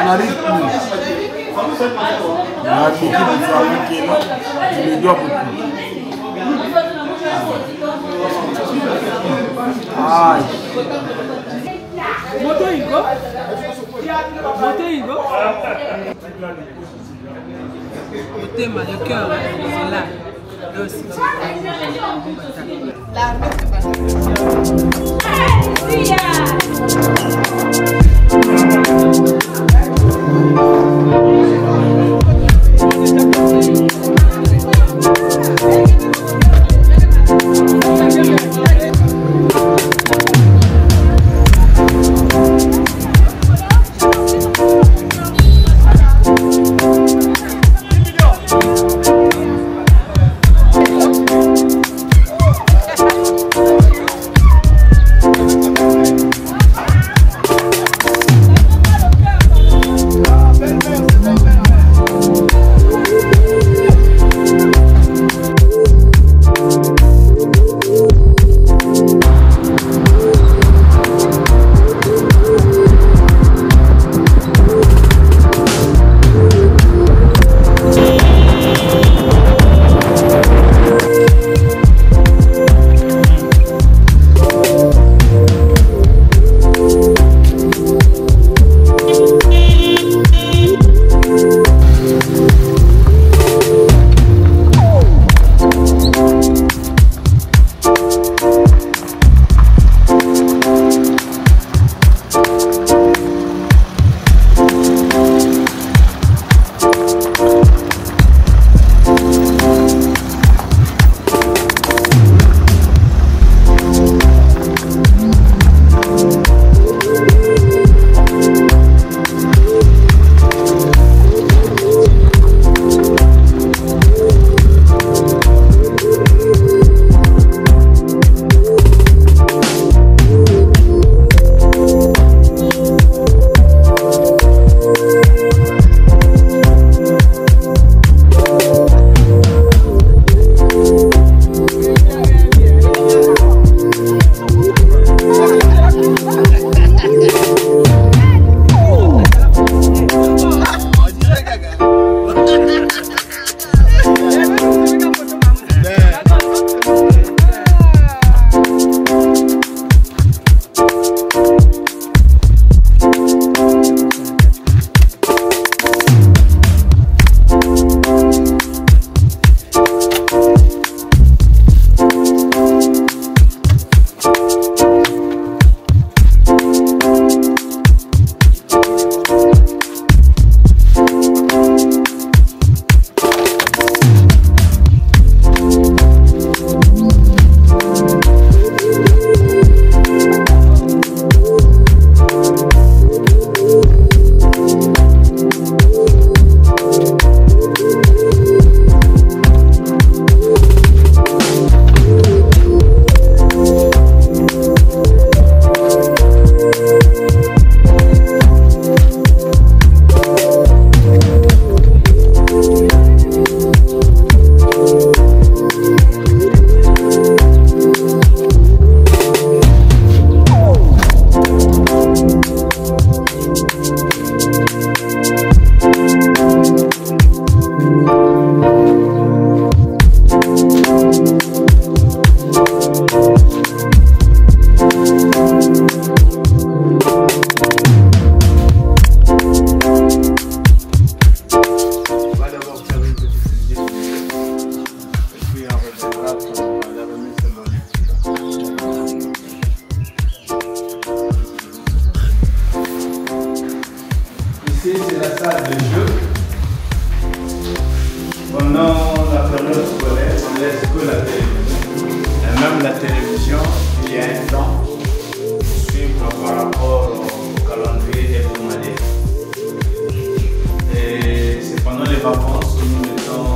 On arrive où? Il y a beaucoup de travail qui est là. Je le dois beaucoup. Aïe. Moto Igo. Motema, le cœur, c'est là. Là aussi. Ici, c'est la salle de jeu. Pendant la période scolaire, on laisse que la télévision. Et même la télévision, il y a un temps pour suivre par rapport au calendrier hebdomadaire. Et c'est pendant les vacances que nous mettons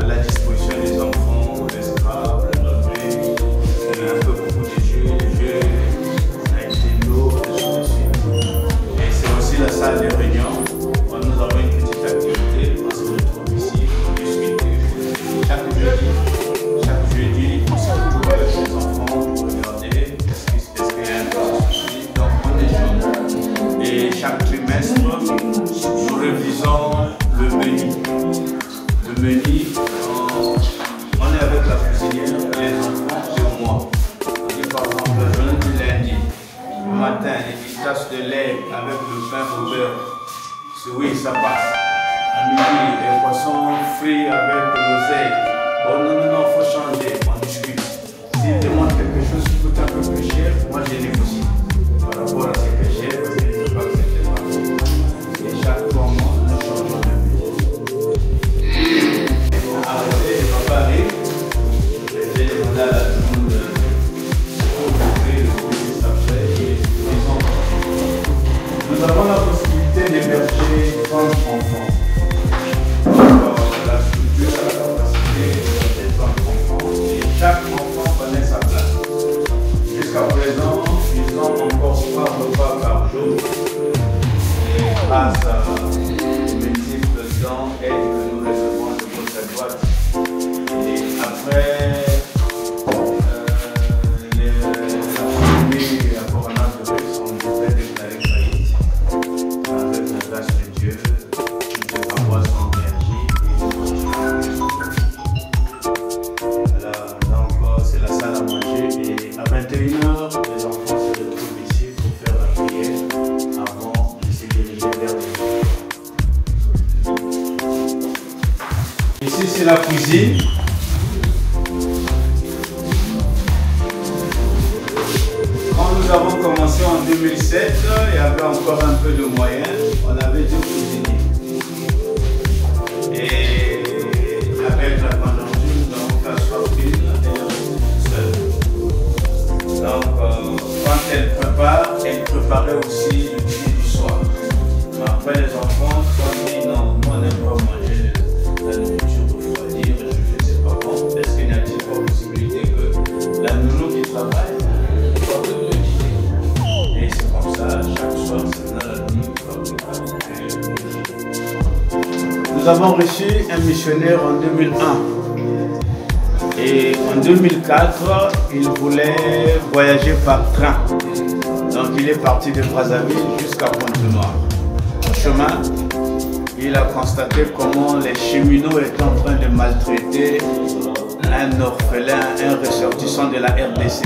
à la disposition des enfants, les Scrabble, le Notebook, un peu beaucoup de jeux, Nintendo, des choses ainsi. Et c'est aussi la salle de réunion où nous avons une petite activité. On se retrouve ici pour discuter chaque jeudi, on se retrouve avec les enfants pour regarder est-ce qu'il y a un souci. Donc on échange. Et chaque trimestre, au beurre. Oui, ça passe. À midi, les poissons frits avec l'oseille. Oh non, non, non, il faut changer, on discute. S'il demande quelque chose qui coûte un peu plus cher, moi je négocie. Par rapport à ce que j'ai, parce que je ne sais pas que c'était pas. Et chaque 3 mois, nous changeons de but. Arrêtez, le papa arrive. J'ai demandé à la demande de ouvrir le business après et les enfants. Nous avons la possibilité d'héberger 30 enfants. La structure a la capacité d'héberger 30 enfants et chaque enfant connaît sa place. Jusqu'à présent, ils ont encore 3 repas par jour. Et grâce à multiples dons et que nous recevons de gauche à droite. Et après la pandémie à coronavirus, on devait déclarer faillite. Avec la grâce de Dieu, toutes les paroisses sont énergie et voilà, donc c'est la salle à manger et à 21h, les enfants se retrouvent ici pour faire la prière avant de se diriger vers les ici c'est la cuisine. Quand nous avons commencé en 2007, il y avait encore un peu de moyens. On avait 2 cuisiniers. Et avec la conjoncture, nous avons fait asseoir une et seule. Donc, quand elle prépare, elle préparait aussi le dîner du soir. Mais après, les enfants se sont dit non, moi on n'aime pas manger la nourriture refroidie, je ne sais pas bon. Est-ce qu'il n'y a-t-il pas possibilité que la nounou qui travaille soit de le dîner? Et c'est comme ça, chaque soir, c'est dans la nounou qui fabrique. Nous avons reçu un missionnaire en 2001. Et en 2004, il voulait voyager par train. Donc il est parti de Brazzaville jusqu'à Pointe-Noire. En chemin, il a constaté comment les cheminots étaient en train de maltraiter un orphelin, un ressortissant de la RDC.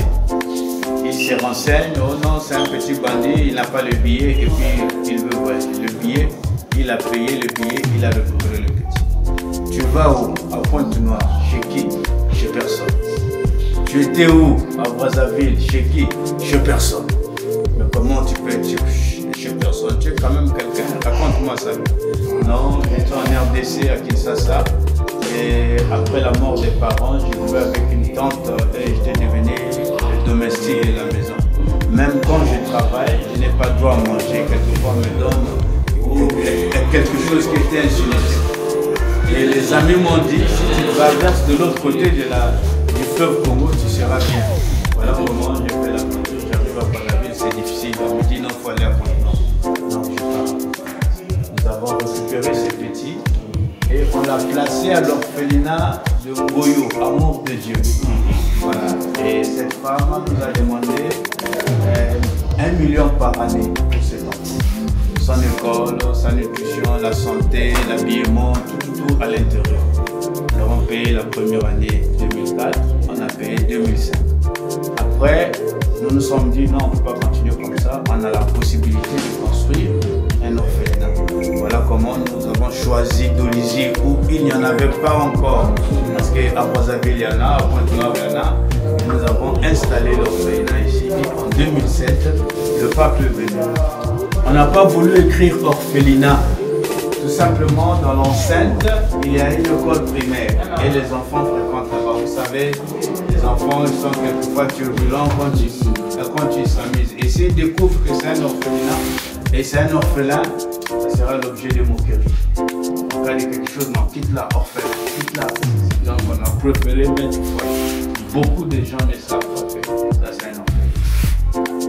Il se renseigne, oh non, c'est un petit bandit, il n'a pas le billet et puis il veut voyager. Le billet, il a payé le billet, il a récupéré le petit. Tu vas où? À Pointe-Noire. Chez qui? Chez personne. Tu étais où? À Brazzaville. Chez qui? Chez personne. Mais comment tu peux être chez personne? Tu es quand même quelqu'un. Raconte-moi ça. Non, j'étais en RDC à Kinshasa. Et après la mort des parents, j'ai joué avec une tante et j'étais devenu le domestique de la maison. Même quand je travaille, je n'ai pas le droit à manger. Quelquefois, on me donne quelque chose qui était insulté. Et les amis m'ont dit, si tu traverses de l'autre côté du fleuve Congo, tu seras bien. Voilà comment j'ai fait la voiture. J'arrive à Brazzaville, c'est difficile. On me dit non, il faut aller à Pointe-Noire. Non, je pars. Nous avons récupéré ces petits et on l'a placé à l'orphelinat de Ngoyo, Amour de Dieu. Voilà. Et cette femme nous a demandé 1 million par année pour cet enfant. Son école, sa nutrition, la santé, l'habillement, tout à l'intérieur. Nous avons payé la première année 2004, on a payé 2005. Après, nous nous sommes dit non, on ne peut pas continuer comme ça. On a la possibilité de construire un orphelinat. Voilà comment nous avons choisi d'Olizy où il n'y en avait pas encore. Parce qu'à Brazzaville, il y en a, à Pointe-Noire, il y en a. Nous avons installé l'orphelinat ici. Et en 2007, le pape est venu. On n'a pas voulu écrire orphelinat. Tout simplement, dans l'enceinte, il y a une école primaire et les enfants fréquentent là-bas. Vous savez, les enfants ils sont quelquefois turbulents quand ils s'amusent. Et s'ils découvrent que c'est un orphelinat et c'est un orphelin, ça sera l'objet de moquerie. En cas de quelque chose, non, quitte la orphelin, quitte la. Donc on a préféré mettre foyer. Beaucoup de gens ne savent pas que ça c'est un orphelin.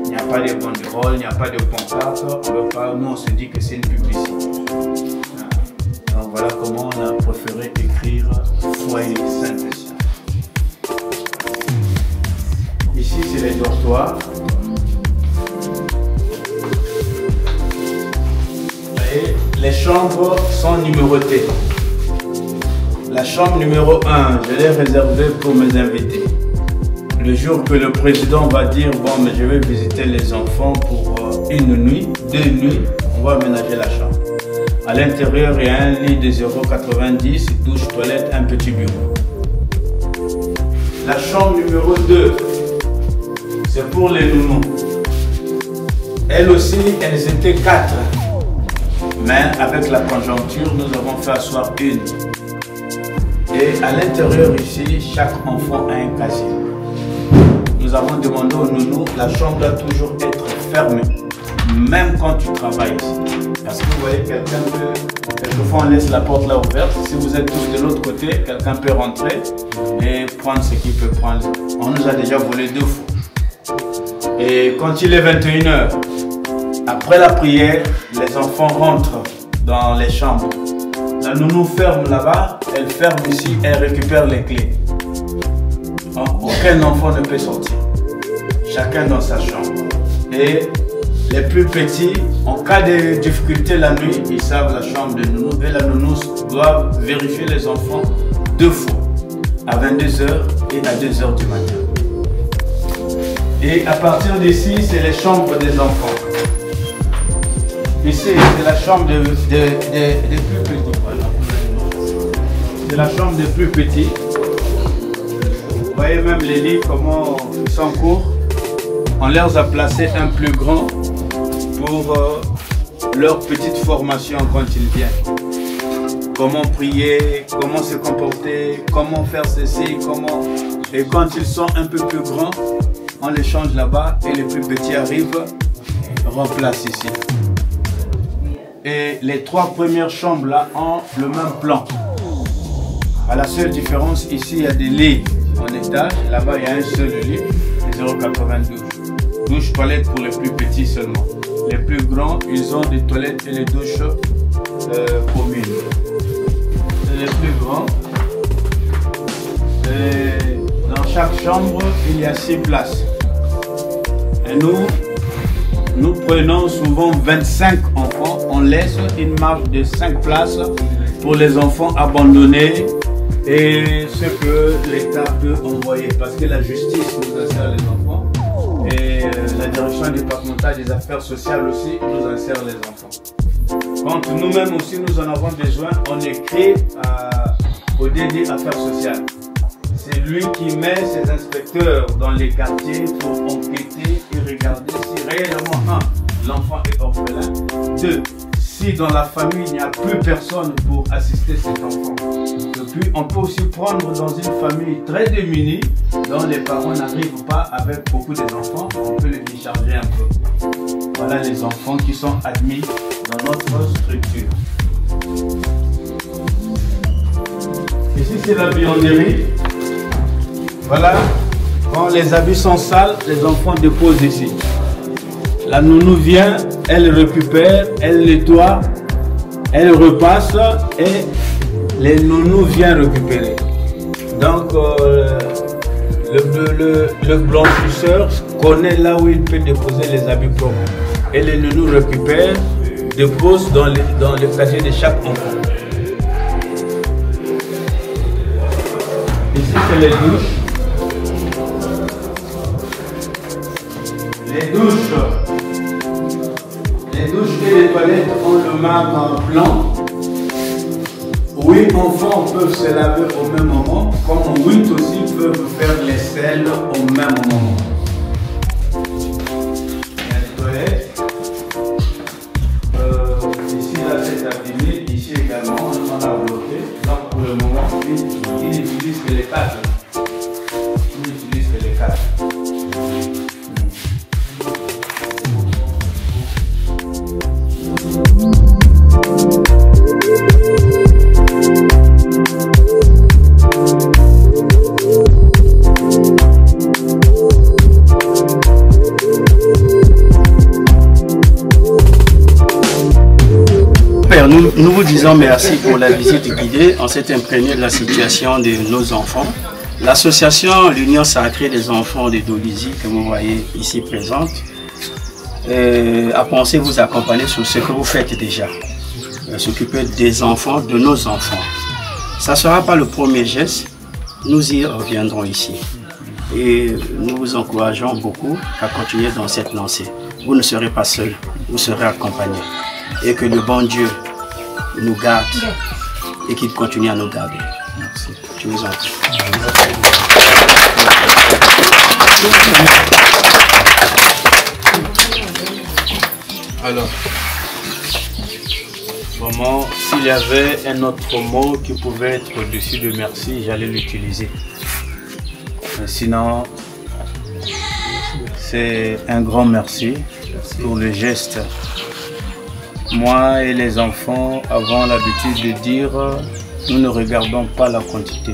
Il n'y a pas de banderoles, il n'y a pas de pancarte, nous on se dit que c'est une publicité. Donc voilà comment on a préféré écrire foyer Saint-Christian. Ici c'est les dortoirs. Et les chambres sont numérotées. La chambre numéro 1, je l'ai réservée pour mes invités. Le jour que le président va dire bon mais je vais visiter les enfants pour une nuit, 2 nuits, on va aménager la chambre. À l'intérieur, il y a un lit de 0,90, douche, toilette, un petit bureau. La chambre numéro 2, c'est pour les nounous. Elles aussi, elles étaient 4. Mais avec la conjoncture, nous avons fait asseoir une. Et à l'intérieur ici, chaque enfant a un casier. Nous avons demandé aux nounous, la chambre doit toujours être fermée, même quand tu travailles ici. Parce que vous voyez, quelqu'un peut, quelquefois on laisse la porte là ouverte. Si vous êtes tous de l'autre côté, quelqu'un peut rentrer et prendre ce qu'il peut prendre. On nous a déjà volé 2 fois. Et quand il est 21 h, après la prière, les enfants rentrent dans les chambres. La nounou ferme là-bas, elle ferme ici, elle récupère les clés. Aucun enfant ne peut sortir. Chacun dans sa chambre. Et les plus petits, en cas de difficulté la nuit, ils savent la chambre de nounou. Et la nounou doit vérifier les enfants 2 fois. À 22 h et à 2 h du matin. Et à partir d'ici, c'est les chambres des enfants. Ici, c'est la chambre des plus petits. C'est la chambre des plus petits. Vous voyez même les lits, comment ils sont courts. On leur a placé un plus grand pour leur petite formation quand ils viennent. Comment prier, comment se comporter, comment faire ceci, comment... Et quand ils sont un peu plus grands, on les change là-bas et les plus petits arrivent, remplacent ici. Et les 3 premières chambres là ont le même plan. À la seule différence, ici il y a des lits en étage, là-bas il y a un seul lit, 0,92. Douche, toilette pour les plus petits seulement. Les plus grands, ils ont des toilettes et les douches communes. Les plus grands. Et dans chaque chambre, il y a 6 places. Et nous prenons souvent 25 enfants. On laisse une marge de 5 places pour les enfants abandonnés et ce que l'État peut envoyer. Parce que la justice nous insère les enfants et la direction départementale des affaires sociales aussi nous insère les enfants. Quand nous-mêmes aussi nous en avons besoin, on écrit au DD Affaires sociales. C'est lui qui met ses inspecteurs dans les quartiers pour enquêter et regarder si réellement, 1, l'enfant est orphelin, 2, si dans la famille il n'y a plus personne pour assister cet enfant. Et puis on peut aussi prendre dans une famille très démunie, dont les parents n'arrivent pas avec beaucoup d'enfants, on peut les décharger un peu. Voilà les enfants qui sont admis dans notre structure. Ici c'est la buanderie. Voilà, quand les habits sont sales, les enfants déposent ici. La nounou vient, elle récupère, elle nettoie, elle repasse et les nounous viennent récupérer. Donc le blanchisseur connaît là où il peut déposer les habits propres. Et les nounous récupèrent, déposent dans le casier de chaque enfant. Ici c'est les douches. Les douches et les toilettes ont le même plan. 8 enfants peuvent se laver au même moment, comme 8 aussi peuvent faire les selles au même moment. Il y a les toilettes. Ici, la tête abîmée, ici également, on a bloqué. Donc pour le moment, ils n'utilisent que les 4. Ils n'utilisent que les 4. Nous vous disons merci pour la visite guidée. On s'est imprégné de la situation de nos enfants. L'association L'Union Sacrée des Enfants de Dolisie, que vous voyez ici présente, a pensé vous accompagner sur ce que vous faites déjà. S'occuper des enfants, de nos enfants. Ça ne sera pas le premier geste, nous y reviendrons ici. Et nous vous encourageons beaucoup à continuer dans cette lancée. Vous ne serez pas seul, vous serez accompagnés. et que le bon Dieu nous garde et qu'il continue à nous garder. Merci. Je vous en prie. Alors, maman, s'il y avait un autre mot qui pouvait être au-dessus de merci, j'allais l'utiliser. Sinon, c'est un grand merci pour le geste. Moi et les enfants avons l'habitude de dire, nous ne regardons pas la quantité.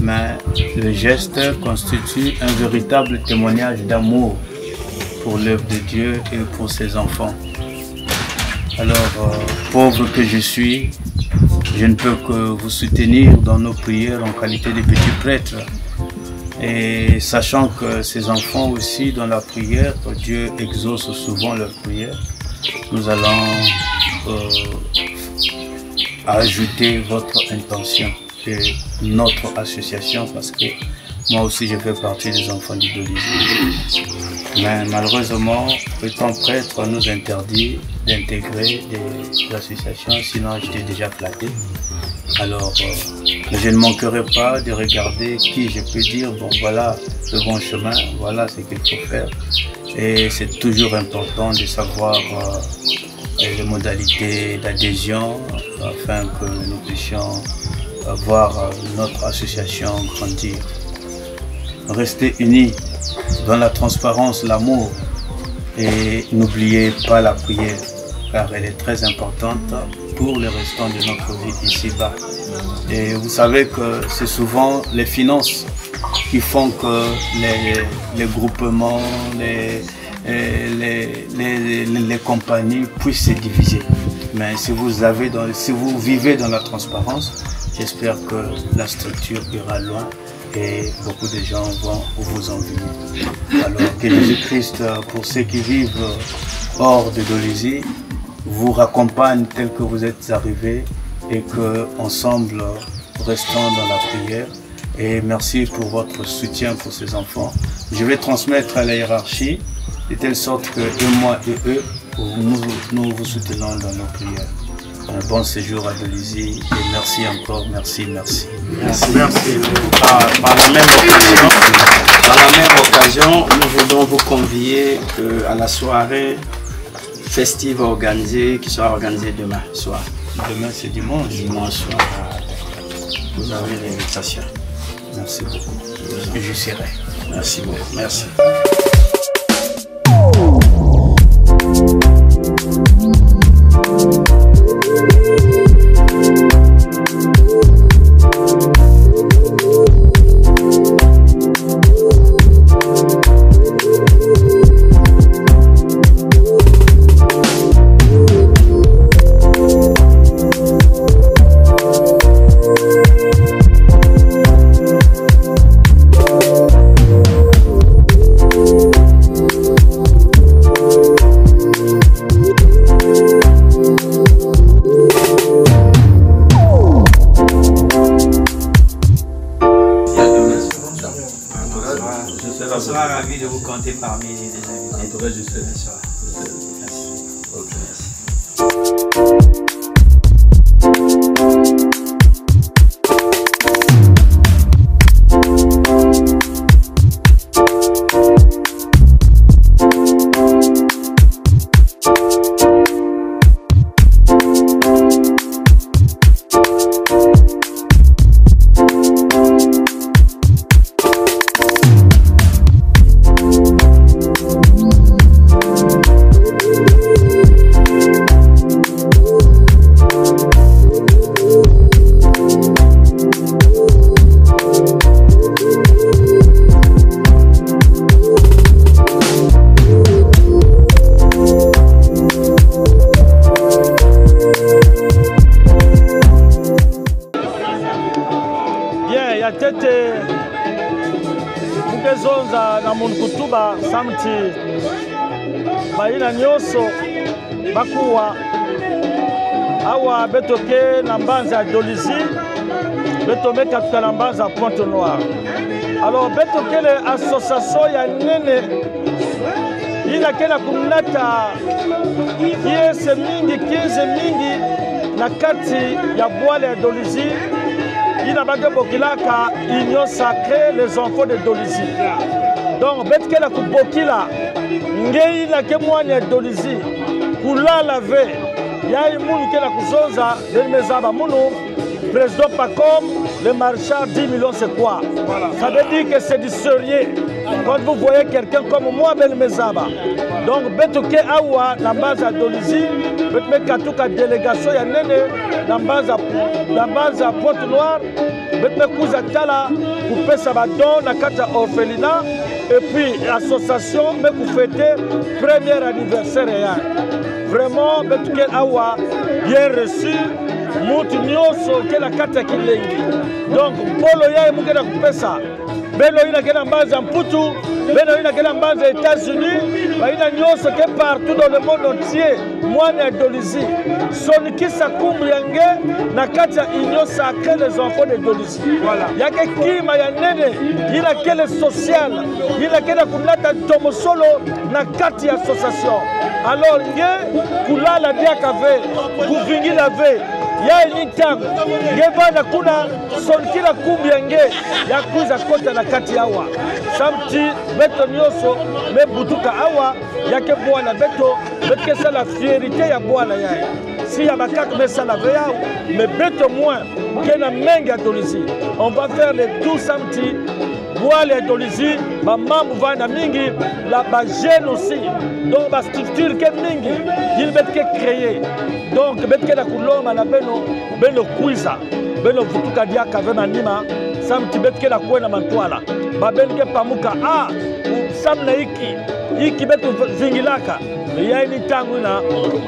Mais le geste constitue un véritable témoignage d'amour pour l'œuvre de Dieu et pour ses enfants. Alors, pauvre que je suis, je ne peux que vous soutenir dans nos prières en qualité de petit prêtre. Et sachant que ces enfants aussi, dans la prière, Dieu exauce souvent leurs prières, nous allons ajouter votre intention et notre association, parce que moi aussi je fais partie des enfants du Dolisie. Mais malheureusement, étant prêtre, on nous interdit d'intégrer des associations, sinon j'étais déjà flatté. Alors, je ne manquerai pas de regarder qui je peux dire, bon voilà le bon chemin, voilà ce qu'il faut faire. Et c'est toujours important de savoir les modalités d'adhésion afin que nous puissions voir notre association grandir. Restez unis dans la transparence, l'amour, et n'oubliez pas la prière, car elle est très importante pour le restant de notre vie ici-bas. Et vous savez que c'est souvent les finances qui font que les groupements, les compagnies puissent se diviser. Mais si vous vivez dans la transparence, j'espère que la structure ira loin et beaucoup de gens vont vous envier. Alors que Jésus-Christ, pour ceux qui vivent hors de Dolisie, vous raccompagne tel que vous êtes arrivés et qu'ensemble, restons dans la prière. Et merci pour votre soutien pour ces enfants. Je vais transmettre à la hiérarchie de telle sorte que moi et eux, nous vous soutenons dans nos prières. Un bon séjour à Dolisie et merci encore, merci. Merci. Par la même occasion, nous voulons vous convier à la soirée festive organisée qui sera organisée demain soir. Demain c'est dimanche. Dimanche soir. Vous avez l'invitation. Merci beaucoup. Je serai. Merci beaucoup. Merci. Je serai ravi de vous compter parmi les invités. En tout cas, je sais. Merci. tete mukezonza na munkutuba samti bayina nyoso bakuwa awa betoke na mbanza Dolisie betomeka tuka na mbanza Pointe Noire. Alors betokele association ya nene inakenda kunata kiese mingi na kati ya bwala ya Dolizy ina bage bokilaka union sacrée les enfants de Dolizy. Donc betkela kubokila ngei na ke mwana ya Dolizy kulala ve yai munu kela kuzonza Belmezaba munu président Pacom le marchand 10 millions c'est quoi? Voilà. Ça veut dire que c'est du sérieux quand vous voyez quelqu'un comme moi Belmezaba. Donc betoke awa na base à Dolizy betme katuka délégation ya nene na base à Pointe-Noire betme kuza tala kupesa badon na kata orphelinat et puis l'association me fêter premier anniversaire ya. Vraiment betuke awa bien reçu mutu nyoso ke la kata kilengi. Donc polo ya mukena kupesa beno ina kena mbanza mputu beno ina kena mbanza États-Unis baina nyoso ke partout dans le monde entier mwana ya Dolizy sonikisa kumbu yange na kati ya union sacrée les enfants de Dolizy. Voilà. Yake kima ya nene ina kele social ina kena kunata tomosolo na kati ya association. Alors nge kulala diaka ve kuvingila ve ya nitango ngevana kuna sonkila kumbi yange ya kuza kota na kati awa samti beto nyoso me butuka awa yake bwana beto betke la fierté ya bwana yae si ya bakak me sala veya me beto moins kena mengi ya Dolizy. On va faire les tout samti Boile et Dolizy, ma maman va mingi, la jeune aussi. Donc ma structure qui est mingi, il va être créé. Donc bet que la couleur na beno kuiza, beno vutuka dia kave manima, sam tibet que la kuena mantwala. Ba ben ke pamuka sam na iki betu zingilaka. Ya ni tangu na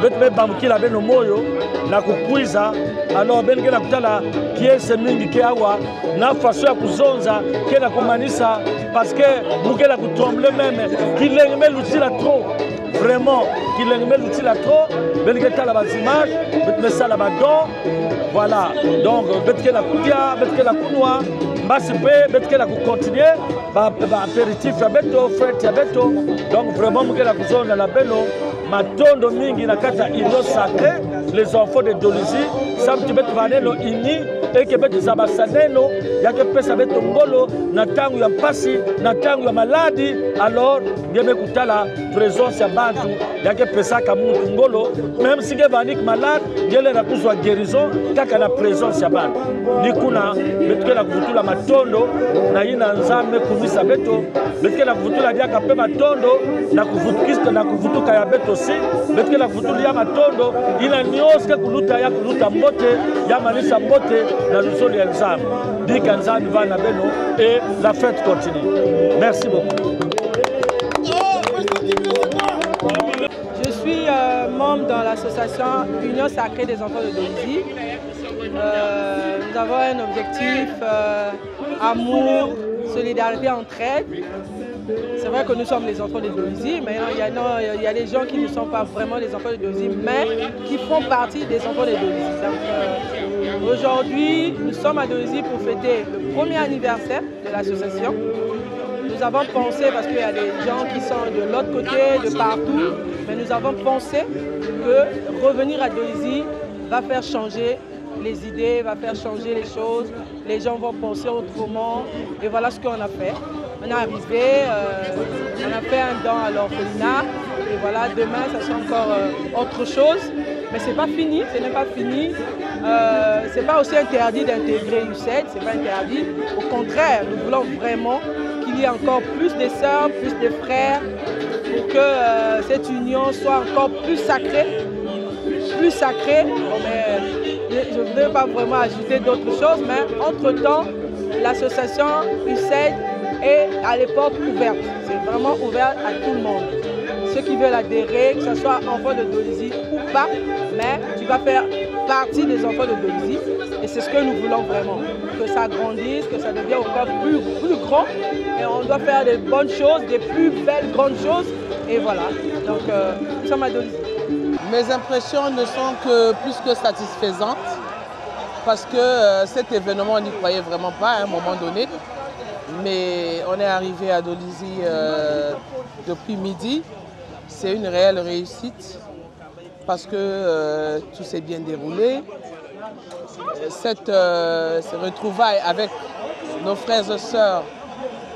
bet me bamukila beno moyo na kukuiza. Alors ben ke la kutala kiese mingi ke awa na façon ya kuzonza ke na kumanisa parce que mukela kutremble même qu'il l'engme l'utile trop vraiment qu'il l'engme l'utile trop ben ke tala bas images bet me sala badon voilà donc bet ke la kudia bet ke la kunwa mbasi pe bet ke la continuer ba apéritif ya beto fête ya beto donc vraiment mukela kuzonza la beno matondo mingi na kata union sacrée les enfants de Dolizy samti betu vaneno ini eke betu zabasaneno yake pesa betu ngolo na tangu ya mpasi na tangu ya maladi alors ngeme kutala présence ya bantu yake pesa ka muntu ngolo même si ngevanik malade ngele na kuzwa guérison kaka na présence ya bantu nikuna betu la kuvutula matondo na ina nzambe kumisa beto betu la kuvutula diaka pe matondo na kuvutukista na kuvutuka ya beto si betu la kuvutula ya matondo ina nyoske kuluta ya kuluta mbote ya manisa mbote na lusoli ya nzambe dika nzambe va na beno et la fête continue. Merci beaucoup. Je suis membre dans l'association Union Sacrée des enfants de Dolizy. Nous avons un objectif, amour, solidarité, entraide. C'est vrai que nous sommes les enfants de Dolizy, mais il y a des gens qui ne sont pas vraiment les enfants de Dolizy, mais qui font partie des enfants de Dolizy. Donc aujourd'hui, nous sommes à Dolizy pour fêter le premier anniversaire de l'association. Nous avons pensé, parce qu'il y a des gens qui sont de l'autre côté, de partout, mais nous avons pensé que revenir à Dolizy va faire changer les idées, va faire changer les choses. Les gens vont penser autrement. Et voilà ce qu'on a fait. On est arrivé, on a fait un don à l'orphelinat. Et voilà, demain, ça sera encore autre chose. Mais ce n'est pas fini, ce n'est pas fini. Ce n'est pas aussi interdit d'intégrer UCED, ce n'est pas interdit. Au contraire, nous voulons vraiment qu'il y ait encore plus de sœurs, plus de frères, pour que cette union soit encore plus sacrée. Plus sacrée. Bon, mais je ne voudrais pas vraiment ajouter d'autres choses, mais entre-temps, l'association UCED est à l'époque ouverte. C'est vraiment ouvert à tout le monde. Ceux qui veulent adhérer, que ce soit enfant de Dolizy ou pas, mais tu vas faire partie des enfants de Dolizy. Et c'est ce que nous voulons vraiment. Que ça grandisse, que ça devienne encore plus grand. Et on doit faire des bonnes choses, des plus belles grandes choses. Et voilà. Donc, nous sommes à Dolizy. Mes impressions ne sont que plus que satisfaisantes. Parce que cet événement, on n'y croyait vraiment pas à un moment donné. Mais on est arrivé à Dolizy depuis midi. c'est une réelle réussite parce que tout s'est bien déroulé. Cette retrouvaille avec nos frères et sœurs,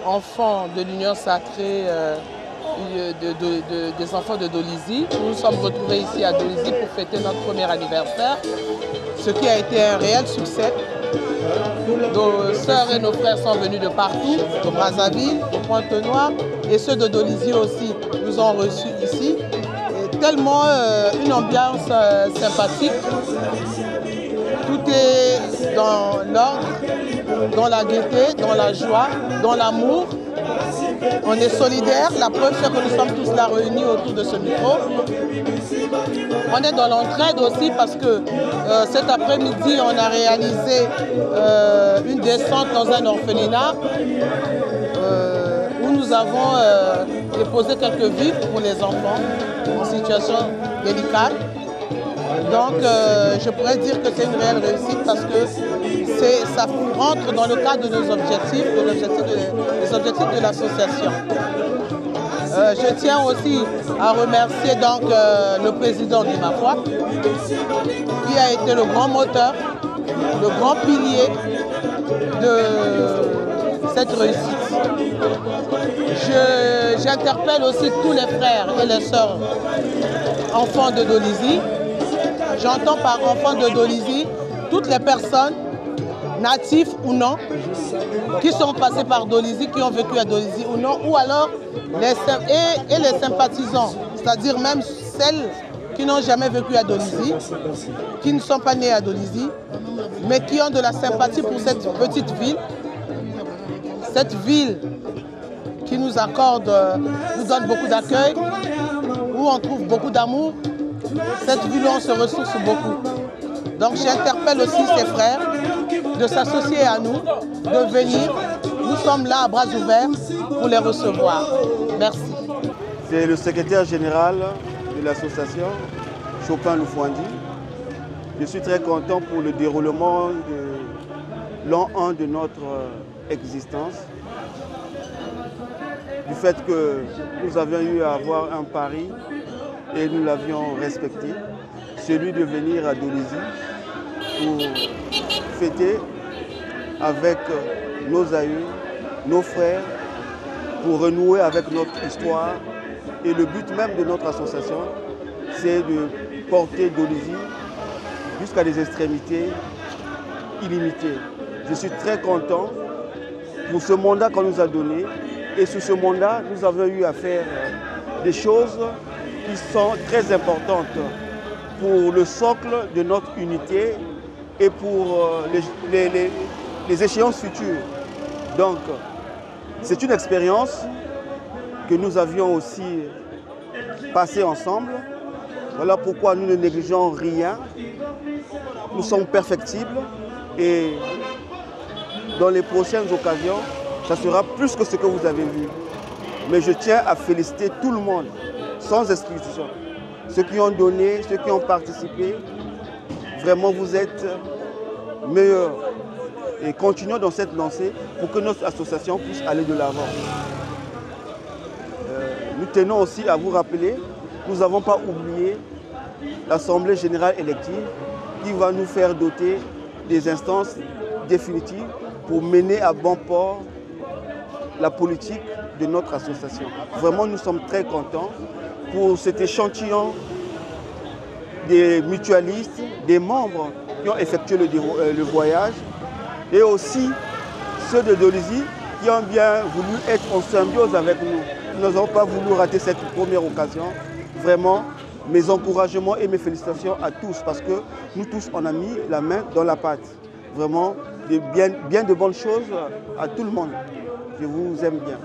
enfants de l'Union sacrée des enfants de Dolisie. Nous nous sommes retrouvés ici à Dolisie pour fêter notre premier anniversaire, ce qui a été un réel succès. Nos sœurs et nos frères sont venus de partout, de Brazzaville, de Pointe-Noire, et ceux de Dolisie aussi nous ont reçus ici. Et tellement une ambiance sympathique. Tout est dans l'ordre, dans la gaieté, dans la joie, dans l'amour. On est solidaires, la preuve c'est que nous sommes tous là réunis autour de ce micro. On est dans l'entraide aussi parce que cet après-midi on a réalisé une descente dans un orphelinat où nous avons déposé quelques vivres pour les enfants en situation délicate. Donc je pourrais dire que c'est une réelle réussite parce que ça rentre dans le cadre de nos objectifs, des objectifs de l'association. Je tiens aussi à remercier donc, le président du MAFOA qui a été le grand moteur, le grand pilier de cette réussite. J'interpelle aussi tous les frères et les sœurs enfants de Dolisie. J'entends par enfants de Dolisie toutes les personnes, natifs ou non, qui sont passés par Dolisie, qui ont vécu à Dolisie ou non, ou alors les sympathisants, c'est-à-dire même celles qui n'ont jamais vécu à Dolisie, qui ne sont pas nées à Dolisie, mais qui ont de la sympathie pour cette petite ville qui nous accorde, nous donne beaucoup d'accueil, où on trouve beaucoup d'amour. Cette ville où on se ressource beaucoup. Donc j'interpelle aussi ces frères de s'associer à nous, de venir. Nous sommes là à bras ouverts pour les recevoir. Merci. C'est le secrétaire général de l'association, Chopin Loufouandi. Je suis très content pour le déroulement de l'an 1 de notre existence. Du fait que nous avions eu à avoir un pari et nous l'avions respecté, celui de venir à Dolisie pour fêter avec nos aïeux, nos frères, pour renouer avec notre histoire. Et le but même de notre association, c'est de porter Dolisie jusqu'à des extrémités illimitées. Je suis très content pour ce mandat qu'on nous a donné. Et sur ce mandat, nous avons eu à faire des choses qui sont très importantes pour le socle de notre unité et pour les échéances futures. Donc, c'est une expérience que nous avions aussi passée ensemble. Voilà pourquoi nous ne négligeons rien. Nous sommes perfectibles et dans les prochaines occasions, ça sera plus que ce que vous avez vu. Mais je tiens à féliciter tout le monde, sans exclusion. Ceux qui ont donné, ceux qui ont participé, vraiment vous êtes meilleurs. Et continuons dans cette lancée pour que notre association puisse aller de l'avant. Nous tenons aussi à vous rappeler, nous n'avons pas oublié l'Assemblée générale élective qui va nous faire doter des instances définitives pour mener à bon port la politique de notre association. Vraiment, nous sommes très contents pour cet échantillon des mutualistes, des membres qui ont effectué le voyage et aussi ceux de Dolisie qui ont bien voulu être en symbiose avec nous. Nous n'avons pas voulu rater cette première occasion. Vraiment, mes encouragements et mes félicitations à tous parce que nous tous, on a mis la main dans la pâte. Vraiment, bien de bonnes choses à tout le monde. Je vous aime bien.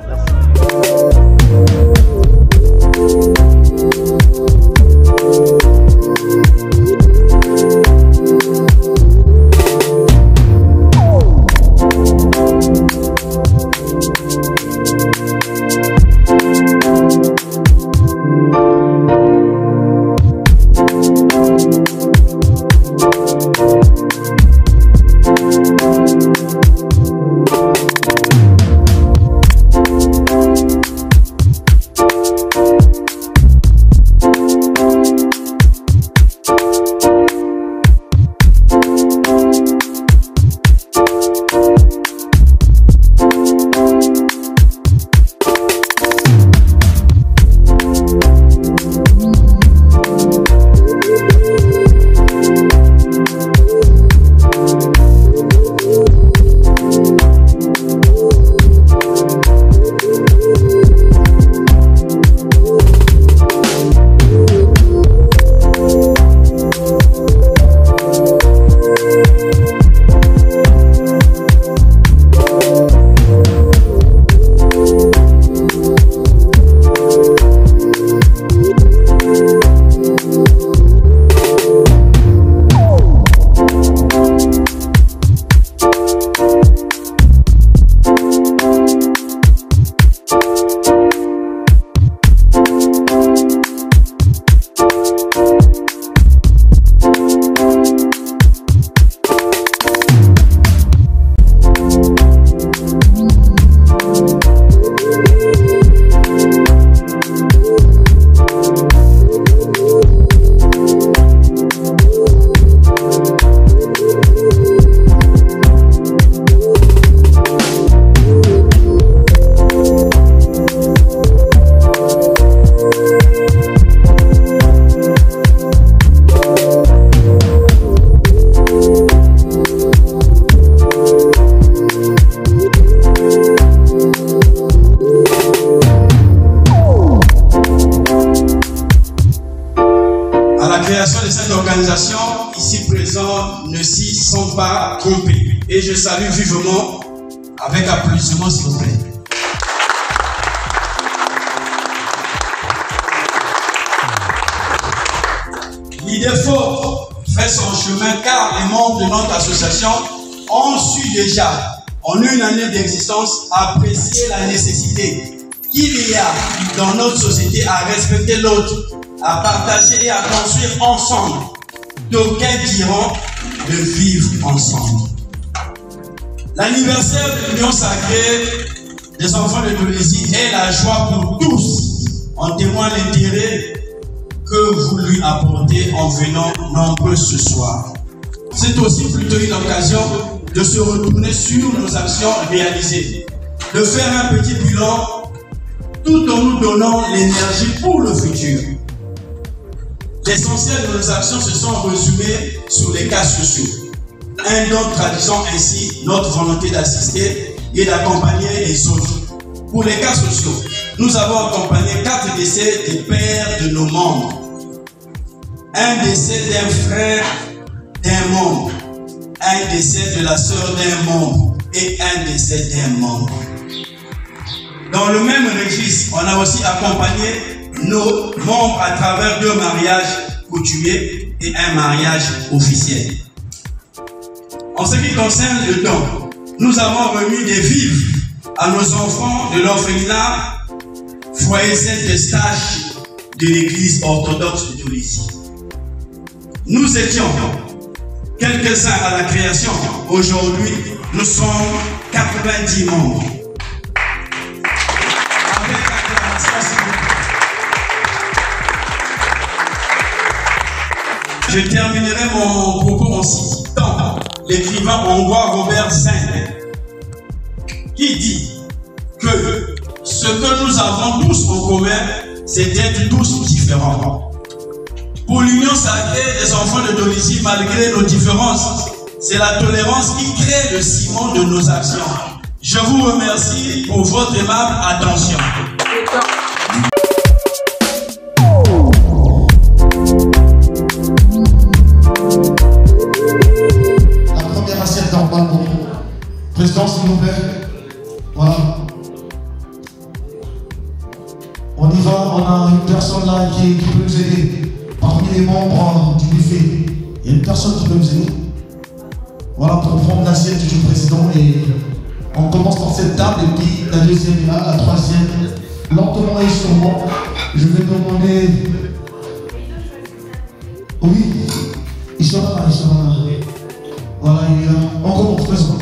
gens ne s'y sont pas trompés. Et je salue vivement, avec applaudissements s'il vous plaît. L'idée forte fait son chemin car les membres de notre association ont su déjà, en une année d'existence, apprécier la nécessité qu'il y a dans notre société à respecter l'autre, à partager et à construire ensemble. D'aucuns diront de vivre ensemble. L'anniversaire de l'Union sacrée des enfants de Dolezi est la joie pour tous. En témoigne l'intérêt que vous lui apportez en venant nombreux ce soir. C'est aussi plutôt une occasion de se retourner sur nos actions réalisées, de faire un petit bilan tout en nous donnant l'énergie pour le futur. L'essentiel de nos actions se sont résumées sur les cas sociaux. Un don traduisant ainsi notre volonté d'assister et d'accompagner les autres. Pour les cas sociaux, nous avons accompagné 4 décès des pères de nos membres, un décès d'un frère d'un membre, un décès de la sœur d'un membre et un décès d'un membre. Dans le même registre, on a aussi accompagné nos membres à travers 2 mariages coutumiers et un mariage officiel. En ce qui concerne le don, nous avons remis des vivres à nos enfants de l'orphelinat foyer Saint-Eustache de l'église orthodoxe de Dolezi. Nous étions quelques-uns à la création. Aujourd'hui, nous sommes 90 membres. Je terminerai mon propos en citant l'écrivain hongrois Robert Saint, qui dit que ce que nous avons tous en commun, c'est d'être tous différents. Pour l'Union sacrée des enfants de Dolezi, malgré nos différences, c'est la tolérance qui crée le ciment de nos actions. Je vous remercie pour votre aimable attention. Président, s'il vous plaît. Voilà. On y va, on a une personne là qui peut nous aider. Parmi les membres du buffet, il y a une personne qui peut nous aider. Voilà, pour prendre l'assiette du président. Et on commence par cette table et puis la deuxième est là, la troisième. Lentement et sûrement, je vais demander. Oui, il sera là, il sera là. Voilà, il est là. On commence, président.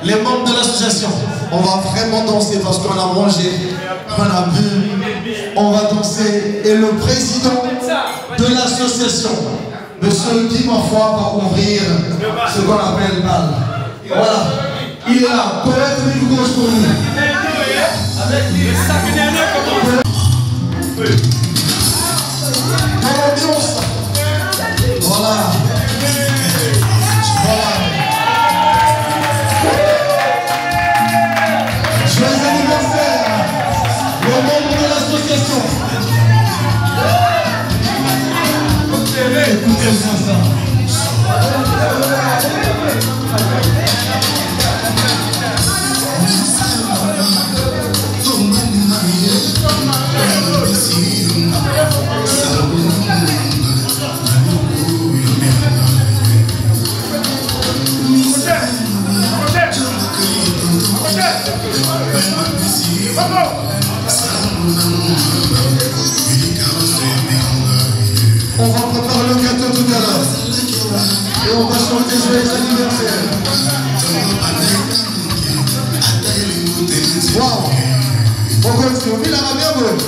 Les membres de l'association, on va vraiment danser parce qu'on a mangé, on a bu, on va danser. Et le président de l'association, monsieur Guy Mafoy, va ouvrir ce qu'on appelle le bal. Voilà, il est là, poète rive gauche pour nous. Avec les sacs derniers comme l'ambiance. Voilà. Joyeux anniversaire, les membres de l'association. Écoutez ça. On va préparer le gâteau tout à l'heure. Et on va chanter joyeux anniversaire. Waouh! On continue, on vit la bien bonne.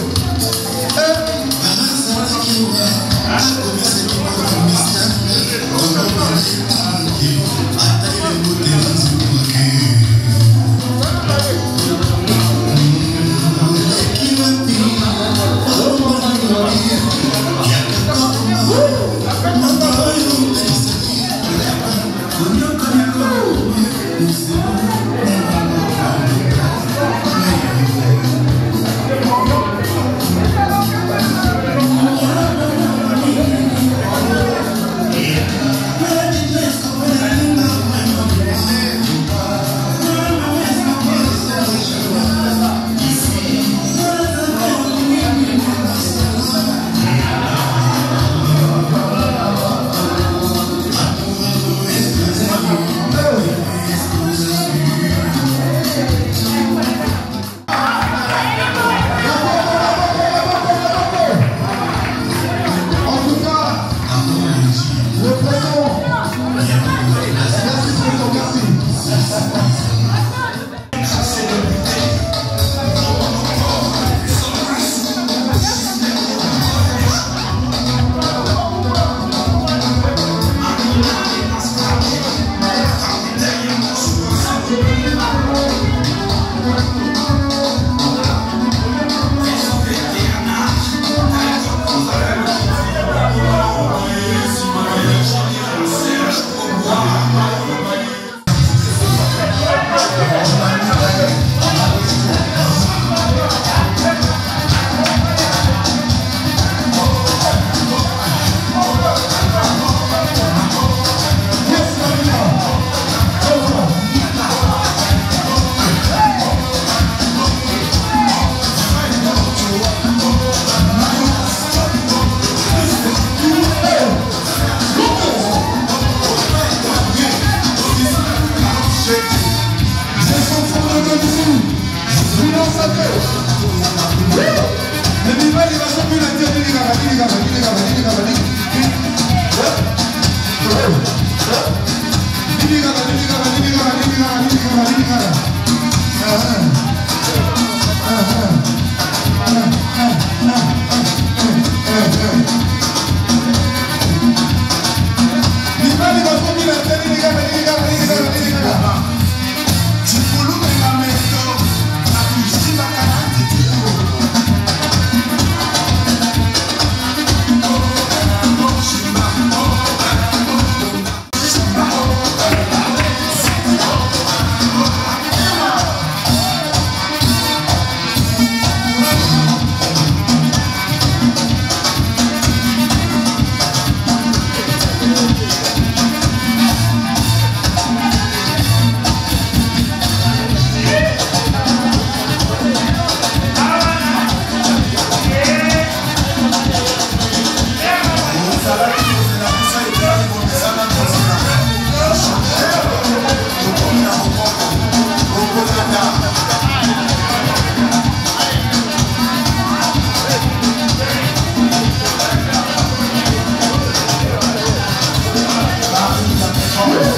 Yes.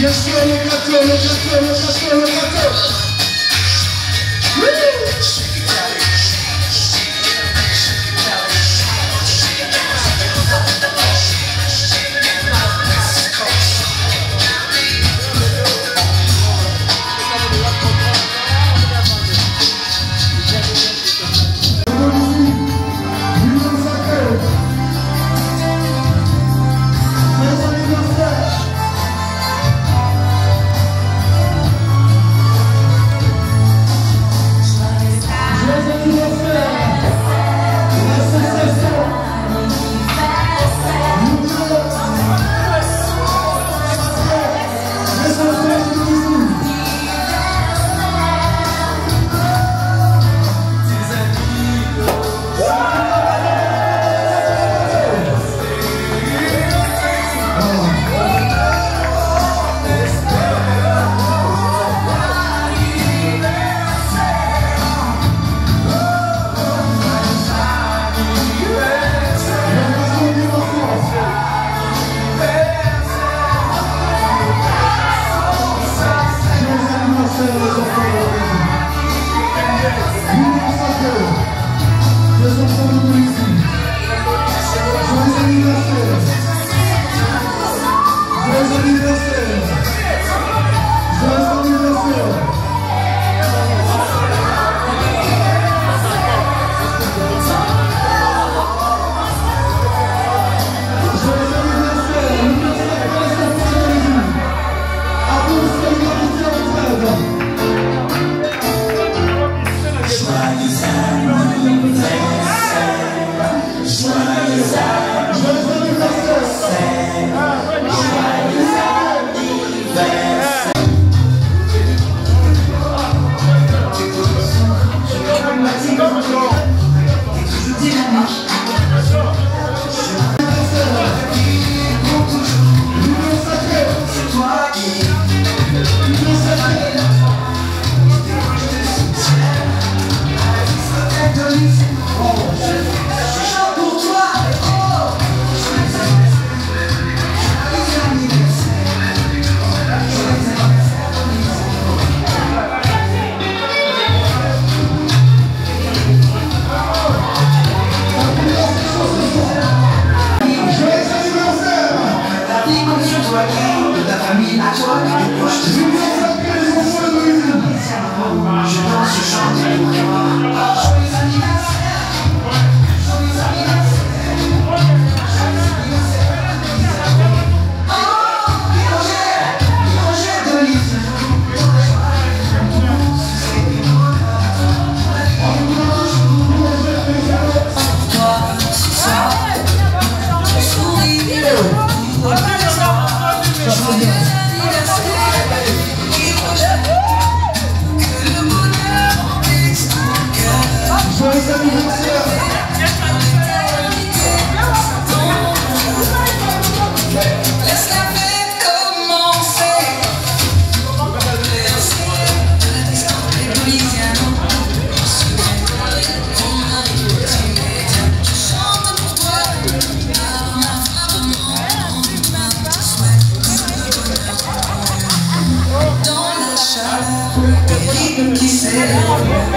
Bien sûr, le gâteau, le gâteau, le gâteau, le gâteau.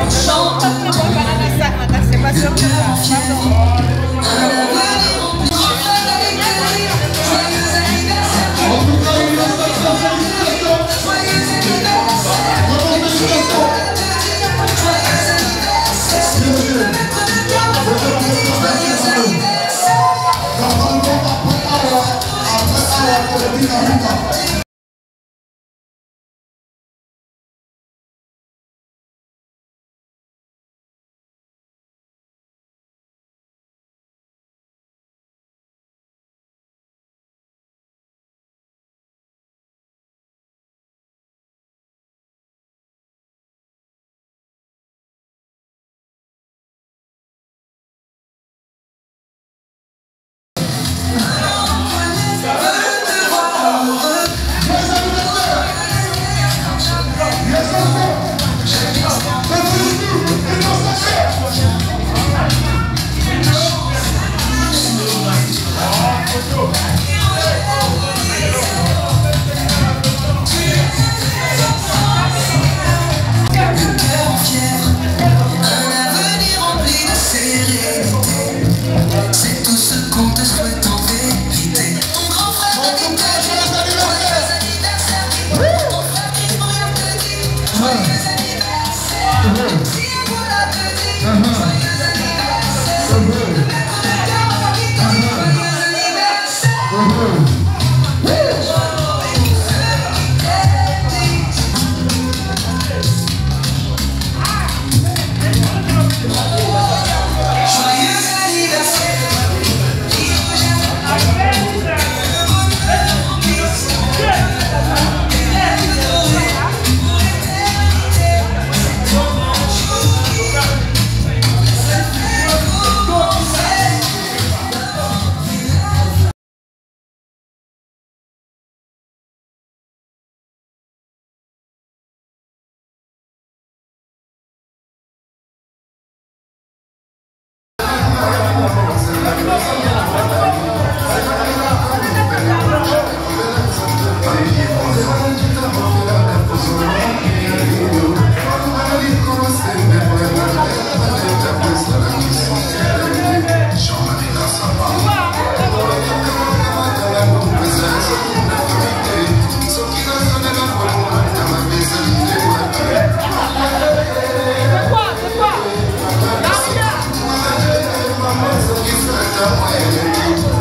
Chante, Thank you.